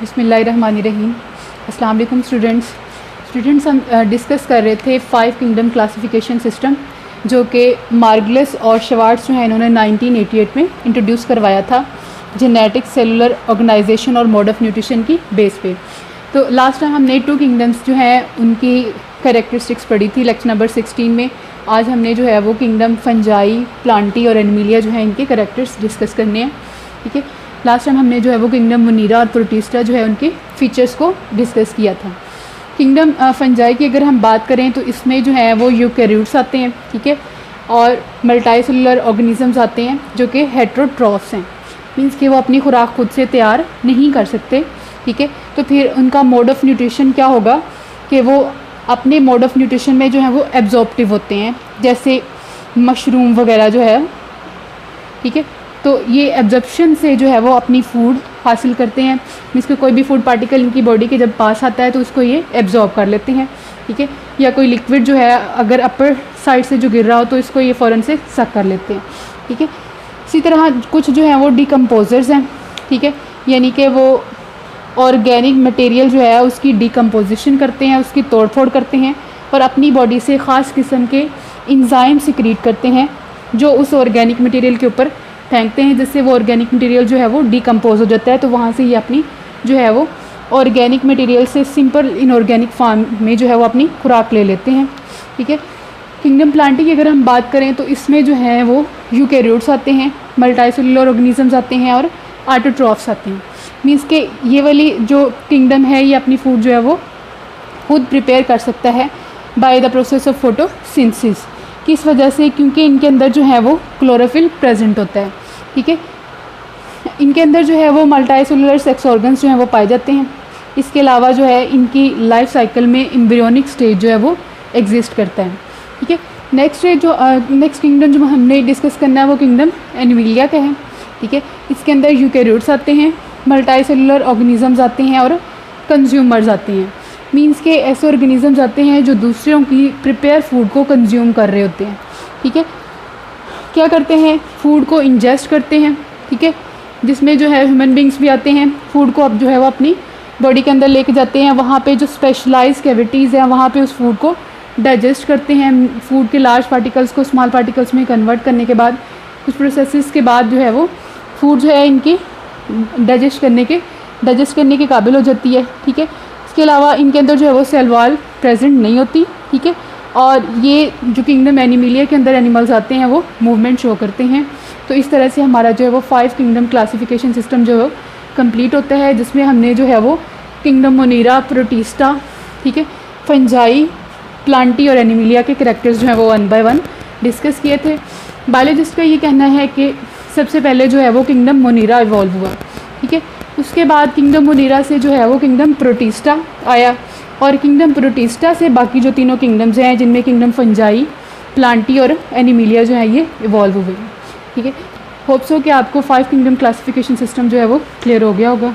बिस्मिल्लाहिर्रहमानिर्रहीम। अस्सलाम वालेकुम स्टूडेंट्स हम डिस्कस कर रहे थे 5 किंगडम क्लासिफिकेशन सिस्टम जो कि मार्गलेस और शवार्ट्स जो है इन्होंने 1988 में इंट्रोड्यूस करवाया था जेनेटिक सेलुलर ऑर्गेनाइजेशन और मोड ऑफ न्यूट्रिशन की बेस पे। तो लास्ट टाइम हमने 2 किंगडम्स जो हैं उनकी कैरेक्टरिस्टिक्स पढ़ी थी लेक्चर नंबर 16 में। आज हमने जो है वो किंगडम फंजाई, प्लांटी और एनिमिलिया जो है इनके कैरेक्टर्स डिस्कस करने हैं। ठीक है, लास्ट टाइम हमने जो है वो किंगडम मोनीरा और प्रोटिस्टा जो है उनके फीचर्स को डिस्कस किया था। किंगडम फंजाई की अगर हम बात करें तो इसमें जो है वो यूकैरियोट्स आते हैं, ठीक है, और मल्टीसेलुलर ऑर्गेनिजम्स आते हैं जो कि हेटेरोट्रॉफ्स हैं, मींस कि वो अपनी खुराक खुद से तैयार नहीं कर सकते। ठीक है, तो फिर उनका मोड ऑफ़ न्यूट्रिशन क्या होगा कि वो अपने मोड ऑफ़ न्यूट्रिशन में जो है वो एब्जॉर्प्टिव होते हैं, जैसे मशरूम वगैरह जो है। ठीक है, तो ये एब्जॉर्प्शन से जो है वो अपनी फूड हासिल करते हैं, मीन्स कि कोई भी फूड पार्टिकल इनकी बॉडी के जब पास आता है तो उसको ये एब्जॉर्ब कर लेते हैं। ठीक है, या कोई लिक्विड जो है अगर अपर साइड से जो गिर रहा हो तो इसको ये फ़ौरन से सक कर लेते हैं। ठीक है, इसी तरह कुछ जो है वो डिकम्पोजर्स हैं। ठीक है, यानी कि वो ऑर्गेनिक मटेरियल जो है उसकी डिकम्पोजिशन करते हैं, उसकी तोड़ फोड़ करते हैं और अपनी बॉडी से ख़ास किस्म के इंजाइम सिक्रीट करते हैं जो उस ऑर्गेनिक मटेरियल के ऊपर फेंकते हैं, जिससे वो ऑर्गेनिक मटेरियल जो है वो डिकम्पोज हो जाता है। तो वहाँ से ये अपनी जो है वो ऑर्गेनिक मटेरियल से सिंपल इनऑर्गेनिक फॉर्म में जो है वो अपनी खुराक ले लेते हैं। ठीक है, किंगडम प्लांटी की अगर हम बात करें तो इसमें जो है वो यूकैरियोट्स आते हैं, मल्टीसेलुलर ऑर्गेनिजम्स आते हैं और ऑटोट्रॉफ्स आते हैं। मीन्स के ये वाली जो किंगडम है ये अपनी फूड जो है वो खुद प्रिपेयर कर सकता है by the process of photosynthesis. किस वजह से? क्योंकि इनके अंदर जो है वो क्लोरोफिल प्रेजेंट होता है। ठीक है, इनके अंदर जो है वो मल्टीसेलुलर सेक्स ऑर्गन्स जो हैं वो पाए जाते हैं। इसके अलावा जो है इनकी लाइफ साइकिल में एम्ब्रियोनिक स्टेज जो है वो एग्जिस्ट करता है। ठीक है, नेक्स्ट किंगडम जो हमने डिस्कस करना है वो किंगडम एनिमिलिया का है। ठीक है, इसके अंदर यूकैरियोट्स आते हैं, मल्टीसेलुलर ऑर्गेनिजम्स आते हैं और कंज्यूमर्स आते हैं। मींस के ऐसे ऑर्गेनिजम्स आते हैं जो दूसरों की प्रिपेयर फूड को कंज्यूम कर रहे होते हैं। ठीक है, क्या करते हैं? फूड को इंजेस्ट करते हैं। ठीक है, जिसमें जो है ह्यूमन बींग्स भी आते हैं, फूड को अब जो है वो अपनी बॉडी के अंदर लेके जाते हैं। वहाँ पे जो स्पेशलाइज्ड कैविटीज़ हैं वहाँ पे उस फूड को डाइजेस्ट करते हैं। फूड के लार्ज पार्टिकल्स को स्मॉल पार्टिकल्स में कन्वर्ट करने के बाद कुछ प्रोसेसेस के बाद जो है वो फूड जो है इनकी डाइजेस्ट करने के काबिल हो जाती है। ठीक है, इसके अलावा इनके अंदर जो है वो सेल वॉल प्रेजेंट नहीं होती। ठीक है, और ये जो किंगडम एनिमिलिया के अंदर एनिमल्स आते हैं वो मूवमेंट शो करते हैं। तो इस तरह से हमारा जो है वो 5 किंगडम क्लासिफिकेशन सिस्टम जो है कंप्लीट होता है, जिसमें हमने जो है वो किंगडम मोनीरा, प्रोटिस्टा, ठीक है, फंजाई, प्लांटी और एनिमिलिया के कैरेक्टर्स जो हैं वो 1 बाय 1 डिस्कस किए थे। बायोलॉजिस्ट का ये कहना है कि सबसे पहले जो है वो किंगडम मोनीरा इवॉल्व हुआ। ठीक है, उसके बाद किंगडम मोनीरा से जो है वो किंगडम प्रोटिस्टा आया और किंगडम प्रोटिस्टा से बाकी जो तीनों किंगडम्स हैं जिनमें किंगडम फंजाई, प्लांटी और एनिमिलिया जो है ये इवॉल्व हुए। ठीक है, होप सो कि आपको 5 किंगडम क्लासिफिकेशन सिस्टम जो है वो क्लियर हो गया होगा।